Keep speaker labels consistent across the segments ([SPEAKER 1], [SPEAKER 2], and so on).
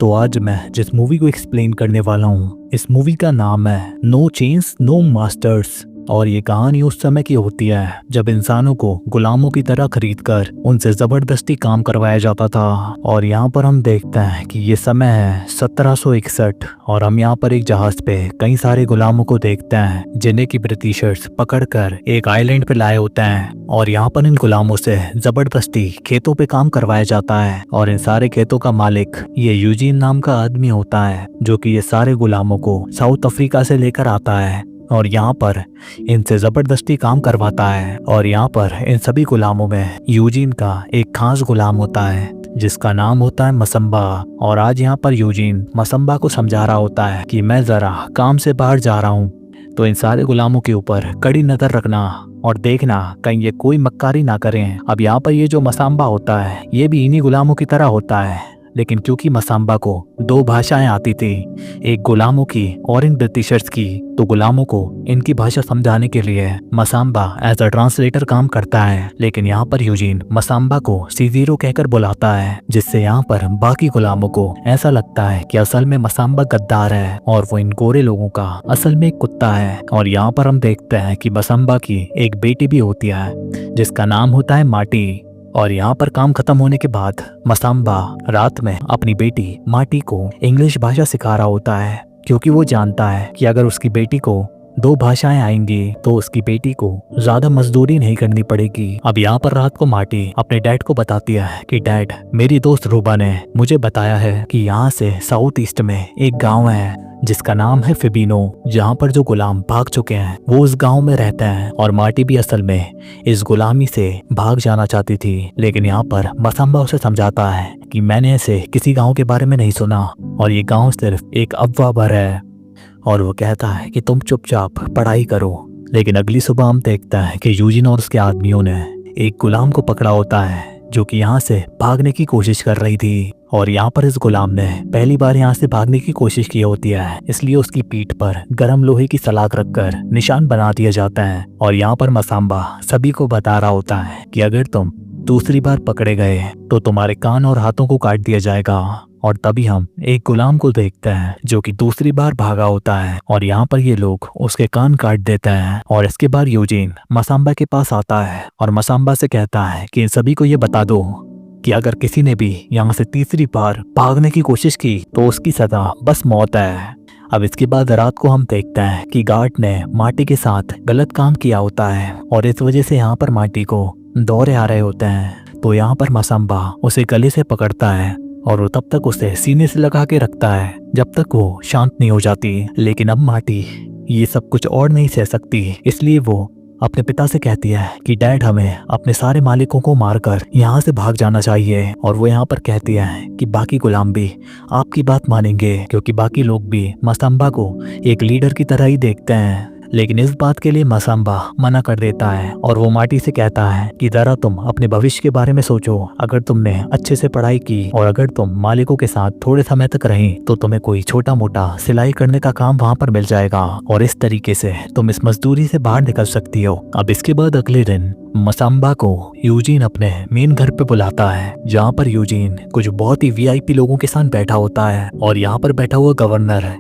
[SPEAKER 1] तो आज मैं जिस मूवी को एक्सप्लेन करने वाला हूँ, इस मूवी का नाम है नो चेंस नो मास्टर्स। और ये कहानी उस समय की होती है जब इंसानों को गुलामों की तरह खरीदकर उनसे जबरदस्ती काम करवाया जाता था। और यहाँ पर हम देखते हैं कि ये समय है 1761 और हम यहाँ पर एक जहाज पे कई सारे गुलामों को देखते हैं जिन्हें की ब्रिटिशर्स पकड़कर एक आइलैंड पे लाए होते हैं। और यहाँ पर इन गुलामों से जबरदस्ती खेतों पे काम करवाया जाता है। और इन सारे खेतों का मालिक ये यूजीन नाम का आदमी होता है जो कि ये सारे गुलामों को साउथ अफ्रीका से लेकर आता है और यहाँ पर इनसे जबरदस्ती काम करवाता है। और यहाँ पर इन सभी गुलामों में यूजीन का एक खास गुलाम होता है जिसका नाम होता है मसम्बा। और आज यहाँ पर यूजीन मसम्बा को समझा रहा होता है कि मैं जरा काम से बाहर जा रहा हूँ, तो इन सारे गुलामों के ऊपर कड़ी नजर रखना और देखना कहीं ये कोई मक्कारी ना करें। अब यहाँ पर ये जो मसम्बा होता है ये भी इन्हीं गुलामों की तरह होता है, लेकिन क्योंकि मसम्बा को दो भाषाएं आती थी, एक गुलामों की और इन ब्रिटिशर्स की, तो गुलामों को इनकी भाषा समझाने के लिए मसम्बा एज अ ट्रांसलेटर काम करता है। लेकिन यहाँ पर यूजीन मसम्बा को C0 कहकर बुलाता है, जिससे यहाँ पर बाकी गुलामों को ऐसा लगता है कि असल में मसम्बा गद्दार है और वो इन गोरे लोगों का असल में एक कुत्ता है। और यहाँ पर हम देखते हैं कि मसम्बा की एक बेटी भी होती है जिसका नाम होता है माटी। और यहाँ पर काम खत्म होने के बाद मसम्बा रात में अपनी बेटी माटी को इंग्लिश भाषा सिखा रहा होता है, क्योंकि वो जानता है कि अगर उसकी बेटी को दो भाषाएं आएंगी तो उसकी बेटी को ज्यादा मजदूरी नहीं करनी पड़ेगी। अब यहाँ पर रात को माटी अपने डैड को बताती है कि डैड, मेरी दोस्त रूबा ने मुझे बताया है कि यहाँ से साउथ ईस्ट में एक गाँव है जिसका नाम है फिबिनो, जहाँ पर जो गुलाम भाग चुके हैं वो उस गांव में रहते हैं। और माटी भी असल में इस गुलामी से भाग जाना चाहती थी, लेकिन यहाँ पर मसम्बा उसे समझाता है कि मैंने ऐसे किसी गांव के बारे में नहीं सुना और ये गांव सिर्फ एक अफवाह भर है। और वो कहता है कि तुम चुपचाप पढ़ाई करो। लेकिन अगली सुबह हम देखते हैं कि यूजीन और उसके आदमियों ने एक गुलाम को पकड़ा होता है जो कि यहाँ से भागने की कोशिश कर रही थी। और यहाँ पर इस गुलाम ने पहली बार यहाँ से भागने की कोशिश की होती है, इसलिए उसकी पीठ पर गर्म लोहे की सलाख रखकर निशान बना दिया जाता है। और यहाँ पर मसम्बा सभी को बता रहा होता है कि अगर तुम दूसरी बार पकड़े गए तो तुम्हारे कान और हाथों को काट दिया जाएगा। और तभी हम एक गुलाम को देखते हैं जो कि दूसरी बार भागा होता है और यहाँ पर ये लोग उसके कान काट देते हैं। और इसके बाद यूजीन मसम्बा के पास आता है और मसम्बा से कहता है कि इन सभी को ये बता दो कि अगर किसी ने भी यहाँ से तीसरी बार भागने की कोशिश की तो उसकी सजा बस मौत है। अब इसके बाद रात को हम देखते हैं कि गार्ड ने माटी के साथ गलत काम किया होता है और इस वजह से यहाँ पर माटी को दौरे आ रहे होते हैं। तो यहाँ पर मसम्बा उसे गले से पकड़ता है और वो तब तक उसे सीने से लगा के रखता है जब तक वो शांत नहीं हो जाती। लेकिन अब माटी ये सब कुछ और नहीं सह सकती, इसलिए वो अपने पिता से कहती है कि डैड, हमें अपने सारे मालिकों को मारकर यहाँ से भाग जाना चाहिए। और वो यहाँ पर कहती है कि बाकी गुलाम भी आपकी बात मानेंगे, क्योंकि बाकी लोग भी मसम्बा को एक लीडर की तरह ही देखते हैं। लेकिन इस बात के लिए मसम्बा मना कर देता है और वो माटी से कहता है कि जरा तुम अपने भविष्य के बारे में सोचो। अगर तुमने अच्छे से पढ़ाई की और अगर तुम मालिकों के साथ थोड़े समय तक रही तो तुम्हें कोई छोटा मोटा सिलाई करने का काम वहाँ पर मिल जाएगा और इस तरीके से तुम इस मजदूरी से बाहर निकल सकती हो। अब इसके बाद अगले दिन मसम्बा को यूजीन अपने मेन घर पे बुलाता है, जहाँ पर यूजीन कुछ बहुत ही VIP लोगों के साथ बैठा होता है। और यहाँ पर बैठा हुआ गवर्नर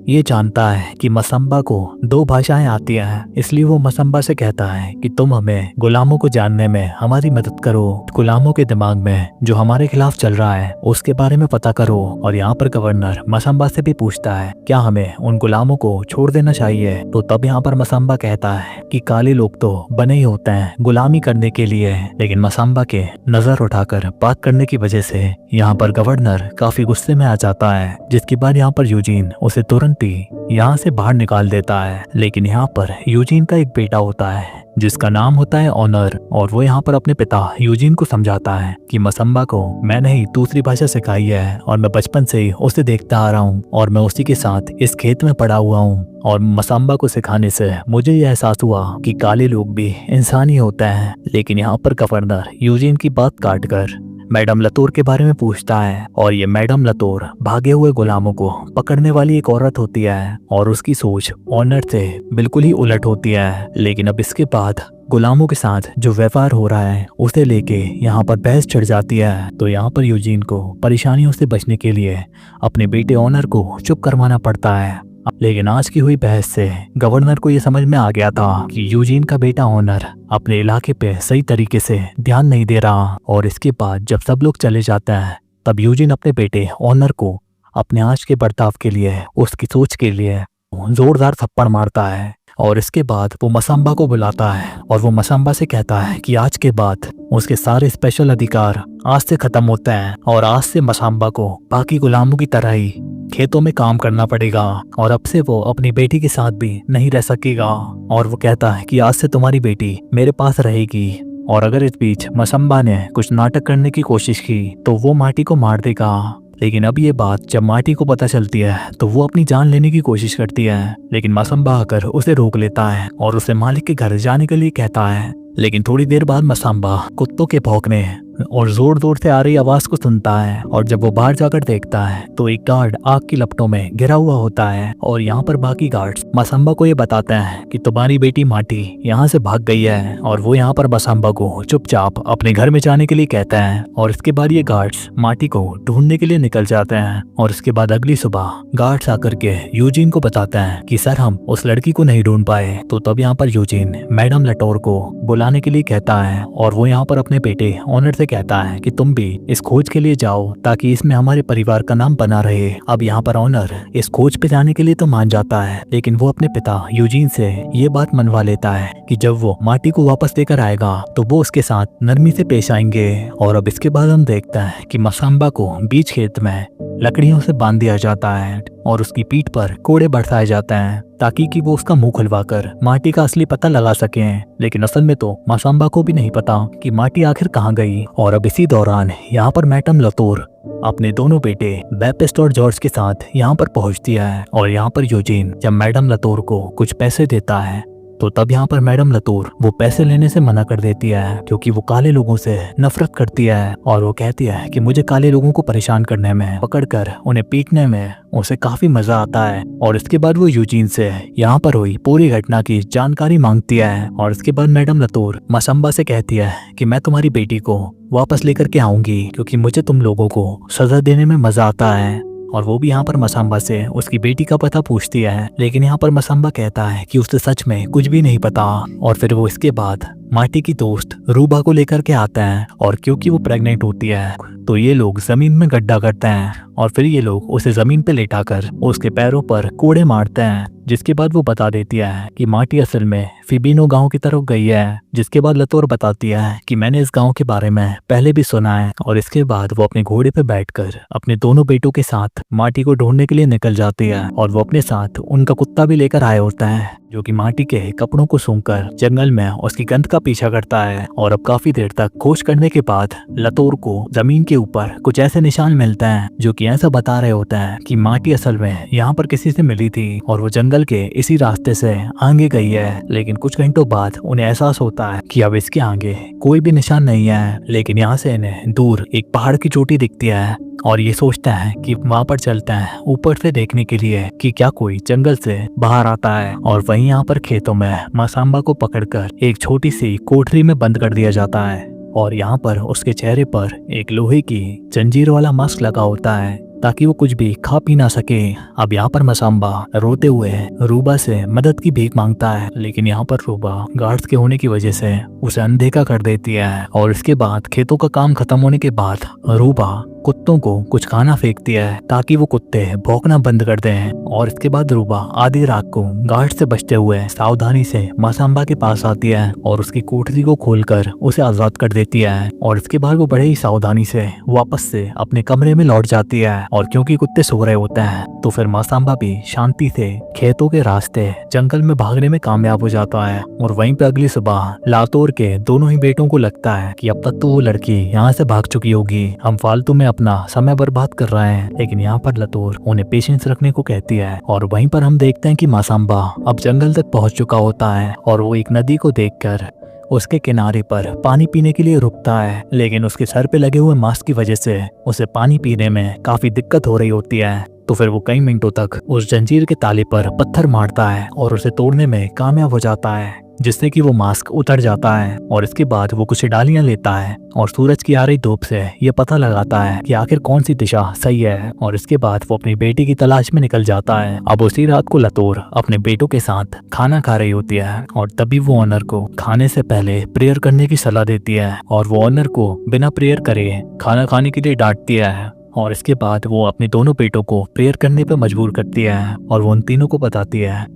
[SPEAKER 1] ये जानता है कि मसम्बा को दो भाषाएं आती हैं, इसलिए वो मसम्बा से कहता है कि तुम हमें गुलामों को जानने में हमारी मदद करो, गुलामों के दिमाग में जो हमारे खिलाफ चल रहा है उसके बारे में पता करो। और यहाँ पर गवर्नर मसम्बा से भी पूछता है क्या हमें उन गुलामों को छोड़ देना चाहिए। तो तब यहाँ पर मसम्बा कहता है कि काले लोग तो बने ही होते हैं गुलामी करने के लिए। लेकिन मसम्बा के नजर उठाकर बात करने की वजह से यहाँ पर गवर्नर काफी गुस्से में आ जाता है, जिसके बाद यहाँ पर यूजीन उसे तुरंत यहाँ से बाहर निकाल देता है। लेकिन यहाँ पर यूजीन का एक बेटा होता है जिसका नाम होता है ऑनर, और वो यहाँ पर अपने पिता यूजीन को समझाता है कि मसम्बा को मैंने ही दूसरी भाषा सिखाई है और मैं बचपन से ही उसे देखता आ रहा हूँ और मैं उसी के साथ इस खेत में पड़ा हुआ हूँ। और मसम्बा को सिखाने से मुझे यह एहसास हुआ कि काले लोग भी इंसान ही होते हैं। लेकिन यहाँ पर गवर्नर यूजीन की बात काटकर मैडम लतोर के बारे में पूछता है और ये मैडम लतोर भागे हुए गुलामों को पकड़ने वाली एक औरत होती है और उसकी सोच ऑनर से बिल्कुल ही उलट होती है। लेकिन अब इसके बाद गुलामों के साथ जो व्यवहार हो रहा है उसे लेके यहाँ पर बहस छिड़ जाती है। तो यहाँ पर यूजीन को परेशानियों से बचने के लिए अपने बेटे ऑनर को चुप करवाना पड़ता है। लेकिन आज की हुई बहस से गवर्नर को यह समझ में आ गया था कि यूजीन का बेटा ऑनर अपने इलाके पे सही तरीके से ध्यान नहीं दे रहा। और इसके बाद जब सब लोग चले जाते हैं तब यूजीन अपने बेटे ऑनर को अपने आज के बर्ताव के लिए, उसकी सोच के लिए जोरदार थप्पड़ मारता है। और इसके बाद वो मसाम्बा को बुलाता है और वो मसाम्बा से कहता है कि आज के बाद उसके सारे स्पेशल अधिकार आज से खत्म होते हैं और आज से मसाम्बा को बाकी गुलामों की तरह ही खेतों में काम करना पड़ेगा और अब से वो अपनी बेटी के साथ भी नहीं रह सकेगा। और वो कहता है कि आज से तुम्हारी बेटी मेरे पास रहेगी और अगर इस बीच मसाम्बा ने कुछ नाटक करने की कोशिश की तो वो माटी को मार देगा। लेकिन अब ये बात जब माटी को पता चलती है तो वो अपनी जान लेने की कोशिश करती है, लेकिन मसाम्बा आकर उसे रोक लेता है और उसे मालिक के घर जाने के लिए कहता है। लेकिन थोड़ी देर बाद मसाम्बा कुत्तों के भौंकने और जोर जोर से आ रही आवाज को सुनता है और जब वो बाहर जाकर देखता है तो एक गार्ड आग की लपटों में घिरा हुआ होता है। और यहाँ पर बाकी गार्ड्स मसाम्बा को ये बताते हैं कि तुम्हारी बेटी माटी यहाँ से भाग गई है और वो यहाँ पर मसाम्बा को चुपचाप अपने घर में जाने के लिए कहते हैं। और इसके बाद ये गार्ड्स माटी को ढूंढने के लिए निकल जाते हैं। और इसके बाद अगली सुबह गार्ड्स आकर के यूजीन को बताते हैं कि सर हम उस लड़की को नहीं ढूंढ पाए। तो तब यहाँ पर यूजीन मैडम लटोर को बुलाने के लिए कहता है और वो यहाँ पर अपने बेटे ऑनर से कहता है कि तुम भी इस खोज के लिए जाओ ताकि इसमें हमारे परिवार का नाम बना रहे। अब यहाँ पर ऑनर इस खोज पे जाने के लिए तो मान जाता है, लेकिन वो अपने पिता यूजीन से ये बात मनवा लेता है कि जब वो माटी को वापस लेकर आएगा तो वो उसके साथ नरमी से पेश आएंगे। और अब इसके बाद हम देखते हैं कि मसाम्बा को बीच खेत में लकड़ियों से बांध दिया जाता है और उसकी पीठ पर कोड़े बरसाए जाते हैं ताकि कि वो उसका मुंह खुलवाकर माटी का असली पता लगा सकें। लेकिन असल में तो मसाम्बा को भी नहीं पता कि माटी आखिर कहाँ गई। और अब इसी दौरान यहाँ पर मैडम लतोर अपने दोनों बेटे बैपिस्ट और जॉर्ज के साथ यहाँ पर पहुँचती है। और यहाँ पर यूजीन जब मैडम लतोर को कुछ पैसे देता है तो तब यहाँ पर मैडम लतोर वो पैसे लेने से मना कर देती है क्योंकि वो काले लोगों से नफरत करती है। और वो कहती है कि मुझे काले लोगों को परेशान करने में, पकड़कर उन्हें पीटने में उसे काफी मजा आता है। और इसके बाद वो यूजीन से यहाँ पर हुई पूरी घटना की जानकारी मांगती है। और इसके बाद मैडम लतोर मसाम्बा से कहती है कि मैं तुम्हारी बेटी को वापस लेकर के आऊंगी क्योंकि मुझे तुम लोगों को सजा देने में मजा आता है। और वो भी यहाँ पर मसाम्बा से उसकी बेटी का पता पूछती है, लेकिन यहाँ पर मसाम्बा कहता है कि उसे सच में कुछ भी नहीं पता। और फिर वो इसके बाद माटी की दोस्त रूबा को लेकर के आते हैं और क्योंकि वो प्रेग्नेंट होती है तो ये लोग जमीन में गड्ढा करते हैं और फिर ये लोग उसे जमीन पे लेटाकर उसके पैरों पर कोड़े मारते हैं। जिसके बाद वो बता देती है कि माटी असल में फिबिनो गांव की तरफ गई है। जिसके बाद लतोर बताती है कि मैंने इस गांव के बारे में पहले भी सुना है। और इसके बाद वो अपने घोड़े पे बैठकर अपने दोनों बेटों के साथ माटी को ढूंढने के लिए निकल जाती है। और वो अपने साथ उनका कुत्ता भी लेकर आया होता है जो कि माटी के कपड़ों को सूंघकर जंगल में उसकी गंध का पीछा करता है। और अब काफी देर तक खोज करने के बाद लतोर को जमीन के ऊपर कुछ ऐसे निशान मिलते हैं जो कि ऐसा बता रहे होते हैं कि माटी असल में यहाँ पर किसी से मिली थी और वो जंगल के इसी रास्ते से आगे गई है। लेकिन कुछ घंटों बाद उन्हें एहसास होता है कि अब इसके आगे कोई भी निशान नहीं है। लेकिन यहाँ से इन्हें दूर एक पहाड़ की चोटी दिखती है और ये सोचते हैं कि वहां पर चलते हैं ऊपर से देखने के लिए कि क्या कोई जंगल से बाहर आता है। और वहीं यहाँ पर खेतों में मसाम्बा को पकड़कर एक छोटी सी कोठरी में बंद कर दिया जाता है और यहाँ पर उसके चेहरे पर एक लोहे की जंजीर वाला मास्क लगा होता है ताकि वो कुछ भी खा पी ना सके। अब यहाँ पर मसाम्बा रोते हुए रूबा से मदद की भीख मांगता है, लेकिन यहाँ पर रूबा गार्ड्स के होने की वजह से उसे अनदेखा कर देती है। और इसके बाद खेतों का काम खत्म होने के बाद रूबा कुत्तों को कुछ खाना फेंकती है ताकि वो कुत्ते भौंकना बंद कर दें। और इसके बाद रूबा आधी रात को गार्ड से बचते हुए सावधानी से मसाम्बा के पास आती है और उसकी कोठरी को खोलकर उसे आजाद कर देती है। और इसके बाद वो बड़े ही सावधानी से वापस से अपने कमरे में लौट जाती है। और क्योंकि कुत्ते सो रहे होते हैं तो फिर मसाम्बा भी शांति से खेतों के रास्ते जंगल में भागने में कामयाब हो जाता है। और वहीं पे अगली सुबह लातोर के दोनों ही बेटों को लगता है कि अब तक तो वो लड़की यहाँ से भाग चुकी होगी, हम फालतू में अपना समय बर्बाद कर रहे हैं। लेकिन यहाँ पर लतोर उन्हें पेशेंस रखने को कहती है। और वहीं पर हम देखते हैं कि मसाम्बा अब जंगल तक पहुंच चुका होता है और वो एक नदी को देखकर उसके किनारे पर पानी पीने के लिए रुकता है। लेकिन उसके सर पे लगे हुए मास्क की वजह से उसे पानी पीने में काफी दिक्कत हो रही होती है। तो फिर वो कई मिनटों तक उस जंजीर के ताले पर पत्थर मारता है और उसे तोड़ने में कामयाब हो जाता है। जिससे कि वो मास्क उतर जाता है और इसके बाद वो कुछ डालियां लेता है और सूरज की आ रही धूप से ये पता लगाता है कि आखिर कौन सी दिशा सही है और इसके बाद वो अपनी बेटी की तलाश में निकल जाता है। अब उसी रात को लतोर अपने बेटों के साथ खाना खा रही होती है और तभी वो ऑनर को खाने से पहले प्रेयर करने की सलाह देती है और वो ऑनर को बिना प्रेयर करे खाना खाने के लिए डांटती है और इसके बाद वो अपने दोनों बेटों को प्रेयर करने पर मजबूर करती है और वो उन तीनों को बताती है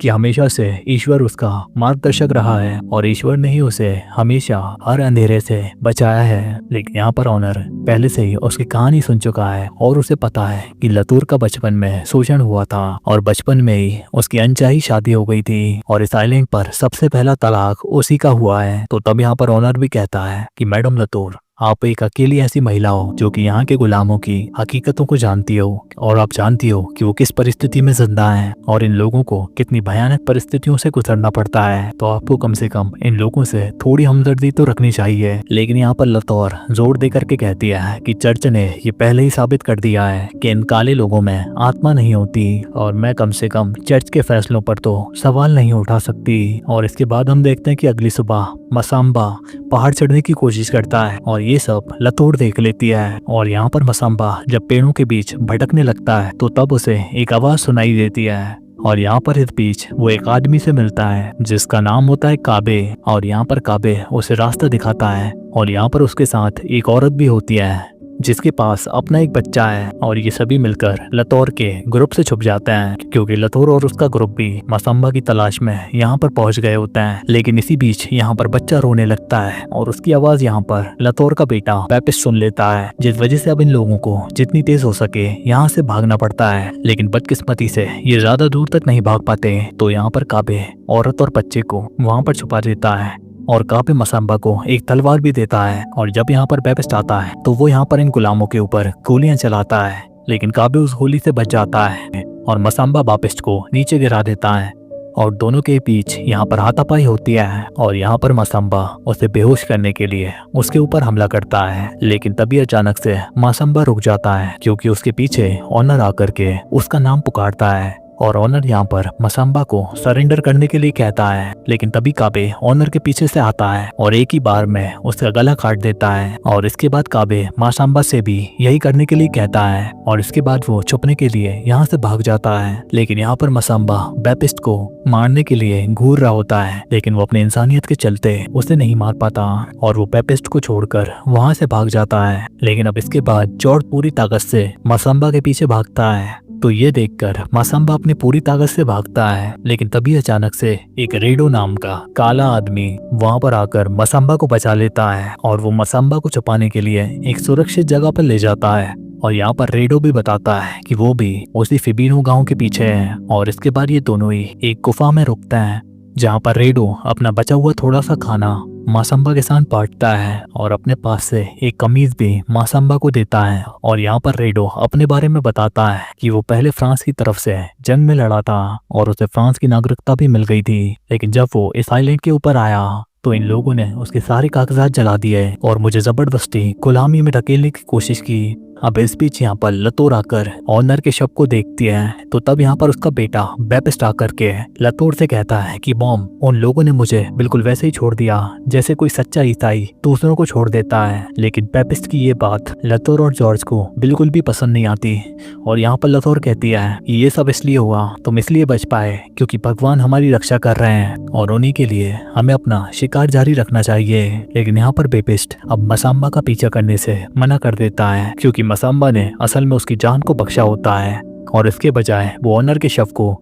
[SPEAKER 1] कि हमेशा से ईश्वर उसका मार्गदर्शक रहा है और ईश्वर ने ही उसे हमेशा हर अंधेरे से बचाया है। लेकिन यहाँ पर ऑनर पहले से ही उसकी कहानी सुन चुका है और उसे पता है कि लतूर का बचपन में शोषण हुआ था और बचपन में ही उसकी अनचाही शादी हो गई थी और इस आइलैंड पर सबसे पहला तलाक उसी का हुआ है। तो तब यहाँ पर ऑनर भी कहता है कि मैडम लतूर, आप एक अकेली ऐसी महिला हो जो कि यहाँ के गुलामों की हकीकतों को जानती हो और आप जानती हो कि वो किस परिस्थिति में जिंदा हैं और इन लोगों को कितनी भयानक परिस्थितियों से गुजरना पड़ता है। तो आपको कम से कम इन लोगों से थोड़ी हमदर्दी तो रखनी चाहिए। लेकिन यहाँ पर लतौर जोर दे करके कहती है कि चर्च ने ये पहले ही साबित कर दिया है कि इन काले लोगों में आत्मा नहीं होती और मैं कम से कम चर्च के फैसलों पर तो सवाल नहीं उठा सकती। और इसके बाद हम देखते हैं कि अगली सुबह मसाम्बा पहाड़ चढ़ने की कोशिश करता है और ये सब लतोड़ देख लेती है। और यहाँ पर मसाम्बा जब पेड़ों के बीच भटकने लगता है तो तब उसे एक आवाज सुनाई देती है और यहाँ पर इस बीच वो एक आदमी से मिलता है जिसका नाम होता है काबे। और यहाँ पर काबे उसे रास्ता दिखाता है और यहाँ पर उसके साथ एक औरत भी होती है जिसके पास अपना एक बच्चा है और ये सभी मिलकर लतौर के ग्रुप से छुप जाते हैं क्योंकि लतौर और उसका ग्रुप भी मसाम्बा की तलाश में यहाँ पर पहुंच गए होते हैं। लेकिन इसी बीच यहाँ पर बच्चा रोने लगता है और उसकी आवाज यहाँ पर लतौर का बेटा पेपिस सुन लेता है, जिस वजह से अब इन लोगों को जितनी तेज हो सके यहाँ से भागना पड़ता है। लेकिन बदकिस्मती से ये ज्यादा दूर तक नहीं भाग पाते तो यहाँ पर काबे औरत और बच्चे को वहाँ पर छुपा देता है और काबे मसाम्बा को एक तलवार भी देता है। और जब यहाँ पर पेपिस्ट आता है तो वो यहाँ पर इन गुलामों के ऊपर गोलियां चलाता है, लेकिन काबे उस गोली से बच जाता है और मसाम्बा बापिस्ट को नीचे गिरा देता है और दोनों के बीच यहाँ पर हाथापाई होती है। और यहाँ पर मसाम्बा उसे बेहोश करने के लिए उसके ऊपर हमला करता है, लेकिन तभी अचानक से मसाम्बा रुक जाता है क्योंकि उसके पीछे ऑनर आकर के उसका नाम पुकारता है और ऑनर यहाँ पर मसाम्बा को सरेंडर करने के लिए कहता है। लेकिन तभी काबे ऑनर के पीछे से आता है और एक ही बार में उसका गला काट देता है और इसके बाद काबे मसाम्बा से भी यही करने के लिए कहता है और इसके बाद वो छुपने के लिए यहाँ से भाग जाता है। लेकिन यहाँ पर मसाम्बा बैपिस्ट को मारने के लिए घूर रहा होता है, लेकिन वो अपनी इंसानियत के चलते उसे नहीं मार पाता और वो बैपिस्ट को छोड़कर वहाँ से भाग जाता है। लेकिन अब इसके बाद जॉर्ज पूरी ताकत से मसाम्बा के पीछे भागता है तो ये देखकर मसाम्बा अपनी पूरी ताकत से भागता है। लेकिन तभी अचानक से एक रेडो नाम का काला आदमी वहां पर आकर मसाम्बा को बचा लेता है और वो मसाम्बा को छुपाने के लिए एक सुरक्षित जगह पर ले जाता है। और यहाँ पर रेडो भी बताता है कि वो भी उसी फिबीनो गांव के पीछे है। और इसके बाद ये दोनों ही एक गुफा में रुकते हैं जहाँ पर रेडो अपना बचा हुआ थोड़ा सा खाना मसाम्बा के साथ बांटता है और अपने पास से एक कमीज भी मसाम्बा को देता है। और यहाँ पर रेडो अपने बारे में बताता है कि वो पहले फ्रांस की तरफ से जंग में लड़ा था और उसे फ्रांस की नागरिकता भी मिल गई थी, लेकिन जब वो इस आइलैंड के ऊपर आया तो इन लोगों ने उसके सारे कागजात जला दिए और मुझे जबरदस्ती गुलामी में धकेलने की कोशिश की। अब इस बीच यहाँ पर लतोर आकर ऑनर के शव को देखती है तो तब यहाँ पर उसका बेटा बैपिस्ट आकर के लतोर से कहता है कि मॉम, उन लोगों ने मुझे बिल्कुल वैसे ही छोड़ दिया जैसे कोई सच्चा ईसाई दूसरों को छोड़ देता है। लेकिन बैपिस्ट की ये बात लतोर और जॉर्ज को बिल्कुल भी पसंद नहीं आती और यहाँ पर लतोर कहती है कि ये सब इसलिए हुआ, तुम इसलिए बच पाए क्योंकि भगवान हमारी रक्षा कर रहे हैं और उन्हीं के लिए हमें अपना शिकार जारी रखना चाहिए। लेकिन यहाँ पर बैपिस्ट अब मसाम्बा का पीछा करने से मना कर देता है क्योंकि मसाम्बा ने असल में उसकी जान को बख्शा होता है और इसके बजाय वो ऑनर के शव को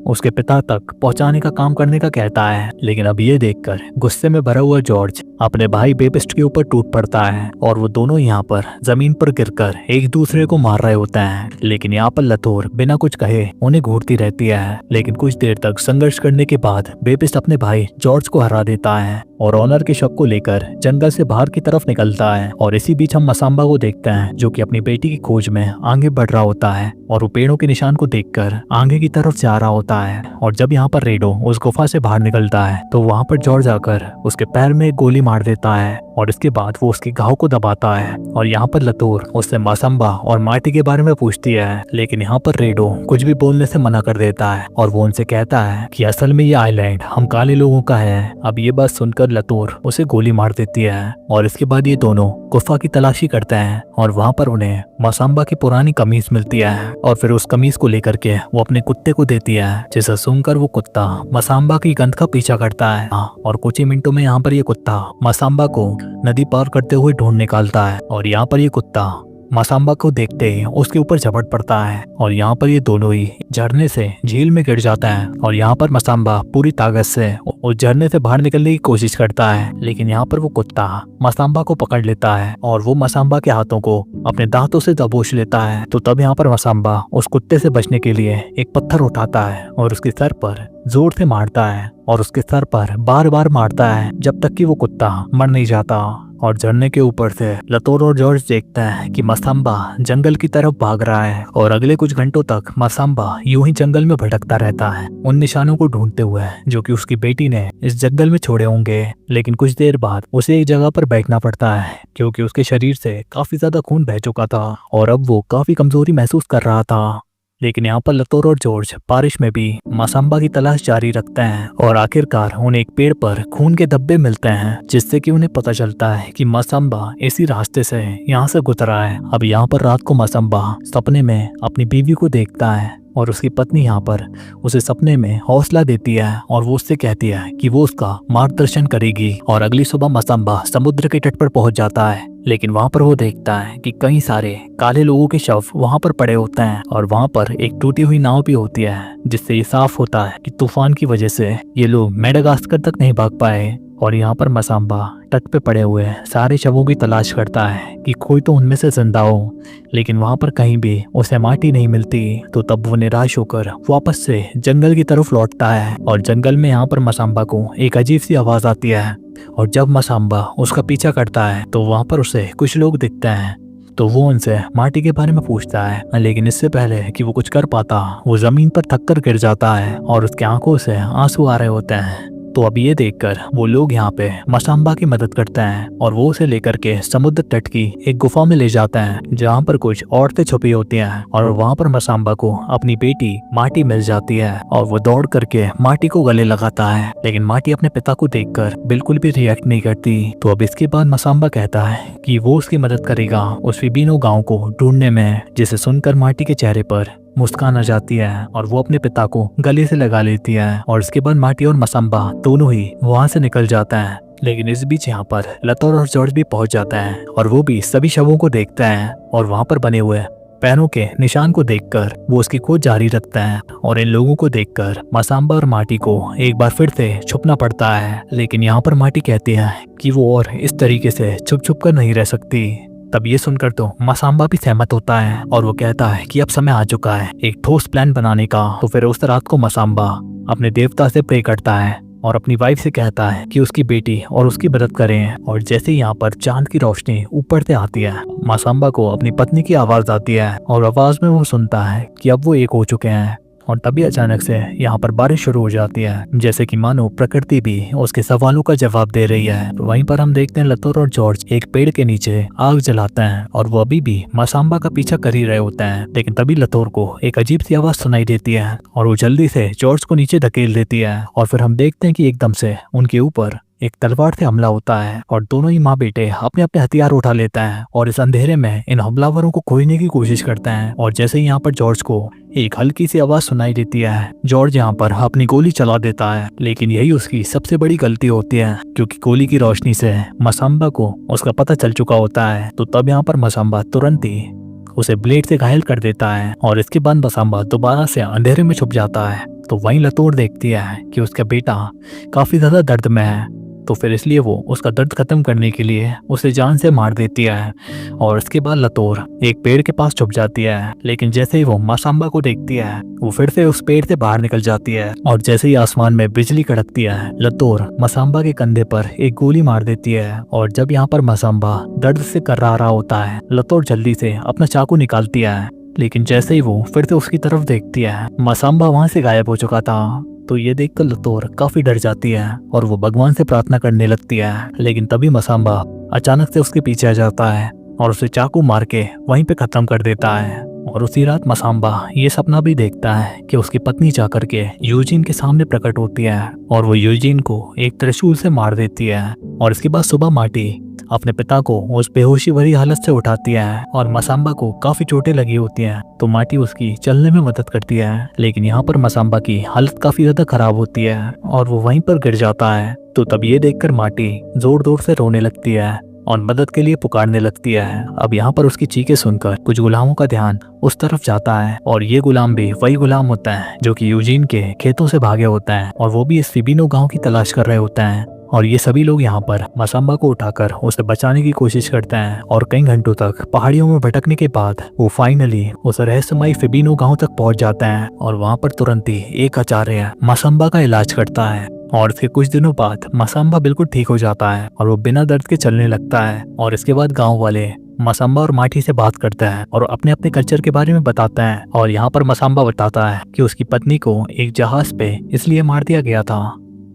[SPEAKER 1] उसके पिता तक पहुंचाने का काम करने का कहता है। लेकिन अब ये देखकर गुस्से में भरा हुआ जॉर्ज अपने भाई बैपिस्ट के ऊपर टूट पड़ता है और वो दोनों यहाँ पर जमीन पर गिरकर एक दूसरे को मार रहे होते हैं। लेकिन यहाँ पर लतोर बिना कुछ कहे उन्हें घूरती रहती है। लेकिन कुछ देर तक संघर्ष करने के बाद बैपिस्ट अपने भाई जॉर्ज को हरा देता है और ऑनर के शव को लेकर जंगल से बाहर की तरफ निकलता है। और इसी बीच हम मसाम्बा को देखते हैं जो कि अपनी बेटी की खोज में आगे बढ़ रहा होता है और वो पेड़ों के निशान को देखकर आगे की तरफ जा रहा रहा होता है। और जब यहाँ पर रेडो उस गुफा से बाहर निकलता है तो वहाँ पर जॉर्ज आकर उसके पैर में एक गोली मार देता है और इसके बाद वो उसके घाव को दबाता है। और यहाँ पर लतूर उससे मासम्बा और मार्टी के बारे में पूछती है, लेकिन यहाँ पर रेडो कुछ भी बोलने से मना कर देता है और वो उनसे कहता है कि असल में ये आइलैंड हम काले लोगों का है। अब ये बात सुनकर लतूर उसे गोली मार देती है और इसके बाद ये दोनों गुफा की तलाशी करते हैं और वहाँ पर उन्हें मासम्बा की पुरानी कमीज मिलती है और फिर उस कमीज को लेकर के वो अपने कुत्ते को देती है, जिसे सुनकर वो कुत्ता मासम्बा की गंध का पीछा करता है और कुछ ही मिनटों में यहाँ पर ये कुत्ता मासम्बा को नदी पार करते हुए ढूंढ निकालता है। और यहाँ पर ये कुत्ता मासम्बा को देखते ही उसके ऊपर झपट पड़ता है और यहाँ पर ये दोनों ही झरने से झील में गिर जाता है। और यहाँ पर मासम्बा पूरी ताकत से उस झरने से बाहर निकलने की कोशिश करता है, लेकिन यहाँ पर वो कुत्ता मासम्बा को पकड़ लेता है और वो मासम्बा के हाथों को अपने दांतों से दबोच लेता है। तो तब यहाँ पर मासम्बा उस कुत्ते से बचने के लिए एक पत्थर उठाता है और उसके सर पर जोर से मारता है और उसके सर पर बार बार मारता है जब तक कि वो कुत्ता मर नहीं जाता। और झरने के ऊपर से लतूर और जॉर्ज देखता है कि मासम्बा जंगल की तरफ भाग रहा है और अगले कुछ घंटों तक मासम्बा यूं ही जंगल में भटकता रहता है उन निशानों को ढूंढते हुए जो कि उसकी बेटी ने इस जंगल में छोड़े होंगे। लेकिन कुछ देर बाद उसे एक जगह पर बैठना पड़ता है क्योंकि उसके शरीर से काफी ज्यादा खून बह चुका था और अब वो काफी कमजोरी महसूस कर रहा था। लेकिन यहाँ पर लतूर और जॉर्ज बारिश में भी मासम्बा की तलाश जारी रखते हैं और आखिरकार उन्हें एक पेड़ पर खून के धब्बे मिलते हैं, जिससे कि उन्हें पता चलता है कि मासम्बा इसी रास्ते से यहाँ से गुजरा है। अब यहाँ पर रात को मासम्बा सपने में अपनी बीवी को देखता है और उसकी पत्नी यहाँ पर उसे सपने में हौसला देती है और वो उससे कहती है कि वो उसका मार्गदर्शन करेगी। और अगली सुबह मासम्बा समुद्र के तट पर पहुंच जाता है, लेकिन वहां पर वो देखता है कि कई सारे काले लोगों के शव वहां पर पड़े होते हैं और वहां पर एक टूटी हुई नाव भी होती है, जिससे ये साफ होता है कि तूफान की वजह से ये लोग मेडागास्कर तक नहीं भाग पाए। और यहाँ पर मासम्बा तट पे पड़े हुए सारे शवों की तलाश करता है कि कोई तो उनमें से जिंदा हो, लेकिन वहां पर कहीं भी उसे माटी नहीं मिलती। तो तब वो निराश होकर वापस से जंगल की तरफ लौटता है और जंगल में यहाँ पर मासम्बा को एक अजीब सी आवाज आती है और जब मासम्बा उसका पीछा करता है तो वहां पर उसे कुछ लोग दिखते हैं। तो वो उनसे माटी के बारे में पूछता है, लेकिन इससे पहले कि वो कुछ कर पाता वो जमीन पर थक कर गिर जाता है और उसकी आंखों से आंसू आ रहे होते हैं। तो अब ये देखकर वो लोग यहाँ पे मासम्बा की मदद करते हैं और वो उसे लेकर के समुद्र तट की एक गुफा में ले जाते हैं जहाँ पर कुछ औरतें छुपी होती हैं और वहाँ पर मासम्बा को अपनी बेटी माटी मिल जाती है और वो दौड़ करके माटी को गले लगाता है, लेकिन माटी अपने पिता को देखकर बिल्कुल भी रिएक्ट नहीं करती। तो अब इसके बाद मासम्बा कहता है कि वो उसकी मदद करेगा उस फिबीनो गाँव को ढूंढने में, जिसे सुनकर माटी के चेहरे पर मुस्कान आ जाती है और वो अपने पिता को गले से लगा लेती है। और इसके बाद माटी और मासम्बा दोनों ही वहां से निकल जाता है। लेकिन इस बीच यहाँ पर लतूर और जॉर्ज भी पहुंच जाता है और वो भी सभी शवों को देखते हैं और वहां पर बने हुए पैरों के निशान को देखकर वो उसकी खोज जारी रखते हैं। और इन लोगों को देखकर मासम्बा और माटी को एक बार फिर से छुपना पड़ता है, लेकिन यहाँ पर माटी कहती है कि वो और इस तरीके से छुप छुप कर नहीं रह सकती। तब ये सुनकर तो मासम्बा भी सहमत होता है और वो कहता है कि अब समय आ चुका है एक ठोस प्लान बनाने का। तो फिर उस रात को मासम्बा अपने देवता से प्रे करता है और अपनी वाइफ से कहता है कि उसकी बेटी और उसकी मदद करें। और जैसे ही यहाँ पर चांद की रोशनी ऊपर से आती है, मासम्बा को अपनी पत्नी की आवाज आती है और आवाज में वो सुनता है कि अब वो एक हो चुके हैं। और तभी अचानक से यहाँ पर बारिश शुरू हो जाती है, जैसे कि मानो प्रकृति भी उसके सवालों का जवाब दे रही है। तो वहीं पर हम देखते हैं लतूर और जॉर्ज एक पेड़ के नीचे आग जलाते हैं और वो अभी भी मासम्बा का पीछा कर ही रहे होते हैं। लेकिन तभी लतूर को एक अजीब सी आवाज सुनाई देती है और वो जल्दी से जॉर्ज को नीचे धकेल देती है और फिर हम देखते हैं कि एकदम से उनके ऊपर एक तलवार से हमला होता है और दोनों ही माँ बेटे अपने अपने हथियार उठा लेते हैं और इस अंधेरे में इन हमलावरों को खोजने की कोशिश करते हैं। और जैसे ही यहाँ पर जॉर्ज को एक हल्की सी आवाज सुनाई देती है, जॉर्ज यहाँ पर अपनी गोली चला देता है, लेकिन यही उसकी सबसे बड़ी गलती होती है क्योंकि गोली की रोशनी से मासम्बा को उसका पता चल चुका होता है। तो तब यहाँ पर मासम्बा तुरंत ही उसे ब्लेड से घायल कर देता है और इसके बाद मासम्बा दोबारा से अंधेरे में छुप जाता है। तो वहीं लतूर देखती है कि उसका बेटा काफी ज्यादा दर्द में है, तो फिर इसलिए वो उसका दर्द खत्म करने के लिए उसे जान से मार देती है। और इसके बाद लतूर एक पेड़ के पास छुप जाती है, लेकिन जैसे ही वो मासम्बा को देखती है वो फिर से उस पेड़ से बाहर निकल जाती है। और जैसे ही आसमान में बिजली कड़कती है, लतूर मासम्बा के कंधे पर एक गोली मार देती है। और जब यहाँ पर मासम्बा दर्द से कर्रा रहा होता है, लतूर जल्दी से अपना चाकू निकालती है, लेकिन जैसे ही वो फिर से उसकी तरफ देखती है, मसाम्बा वहाँ से गायब हो चुका था। तो ये देखकर लतोर काफी डर जाती है और वो भगवान से प्रार्थना करने लगती है। लेकिन तभी मसाम्बा अचानक से उसके पीछे आ जाता है और उसे चाकू मार के वहीं पे खत्म कर देता है। और उसी रात मसाम्बा ये सपना भी देखता है कि उसकी पत्नी जा करके यूजीन के सामने प्रकट होती है और वो यूजीन को एक त्रिशूल से मार देती है। और इसके बाद सुबह मार्टी अपने पिता को उस बेहोशी भरी हालत से उठाती है और मसाम्बा को काफी चोटें लगी होती हैं, तो मार्टी उसकी चलने में मदद करती है। लेकिन यहाँ पर मसाम्बा की हालत काफी ज्यादा खराब होती है और वो वहीं पर गिर जाता है। तो तब ये देखकर मार्टी जोर जोर से रोने लगती है और मदद के लिए पुकारने लगती है। अब यहाँ पर उसकी चीखें सुनकर कुछ गुलामों का ध्यान उस तरफ जाता है और ये गुलाम भी वही गुलाम होता है जो कि यूजीन के खेतों से भागे होता है और वो भी इस फिबिनो गांव की तलाश कर रहे होते हैं। और ये सभी लोग यहाँ पर मसाम्बा को उठाकर उसे बचाने की कोशिश करते हैं और कई घंटों तक पहाड़ियों में भटकने के बाद वो फाइनली उस रहस्यमयी फिबिनो गांव तक पहुंच जाते हैं और वहाँ पर तुरंत ही एक आचार्य मसाम्बा का इलाज करता है। और इसके कुछ दिनों बाद मसाम्बा बिल्कुल ठीक हो जाता है और वो बिना दर्द के चलने लगता है। और इसके बाद गांव वाले मसाम्बा और मार्टी से बात करते हैं और अपने अपने कल्चर के बारे में बताते हैं। और यहाँ पर मसाम्बा बताता है कि उसकी पत्नी को एक जहाज पे इसलिए मार दिया गया था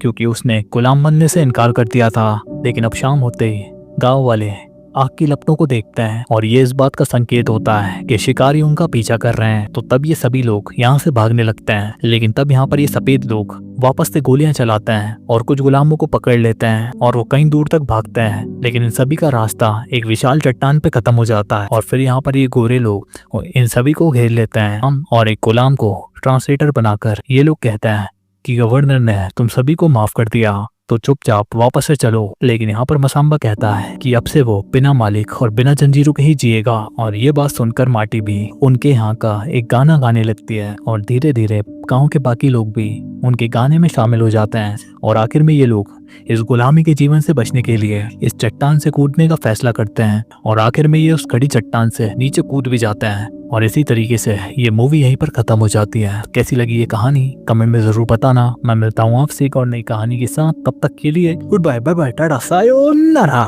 [SPEAKER 1] क्योंकि उसने गुलाम बनने से इनकार कर दिया था। लेकिन अब शाम होते ही गांव वाले आग की लपटों को देखते हैं और ये इस बात का संकेत होता है कि शिकारी उनका पीछा कर रहे हैं। तो तब ये सभी लोग यहाँ से भागने लगते हैं। लेकिन तब यहाँ पर ये सफेद लोग वापस से गोलियां चलाते हैं और कुछ गुलामों को पकड़ लेते हैं और वो कई दूर तक भागते हैं। लेकिन इन सभी का रास्ता एक विशाल चट्टान पे खत्म हो जाता है और फिर यहाँ पर ये गोरे लोग इन सभी को घेर लेते हैं और एक गुलाम को ट्रांसलेटर बनाकर ये लोग कहते हैं कि गवर्नर ने तुम सभी को माफ कर दिया, तो चुपचाप वापस से चलो। लेकिन यहाँ पर मसाम्बा कहता है कि अब से वो बिना मालिक और बिना जंजीरों के ही जिएगा। और ये बात सुनकर मार्टी भी उनके यहाँ का एक गाना गाने लगती है और धीरे धीरे गांव के बाकी लोग भी उनके गाने में शामिल हो जाते हैं। और आखिर में ये लोग इस गुलामी के जीवन से बचने के लिए इस चट्टान से कूदने का फैसला करते हैं और आखिर में ये उस खड़ी चट्टान से नीचे कूद भी जाते हैं। और इसी तरीके से ये मूवी यहीं पर खत्म हो जाती है। कैसी लगी ये कहानी कमेंट में जरूर बताना। मैं मिलता हूँ आपसे एक और नई कहानी के साथ। तब तक के लिए goodbye, bye bye, tata, sayonara.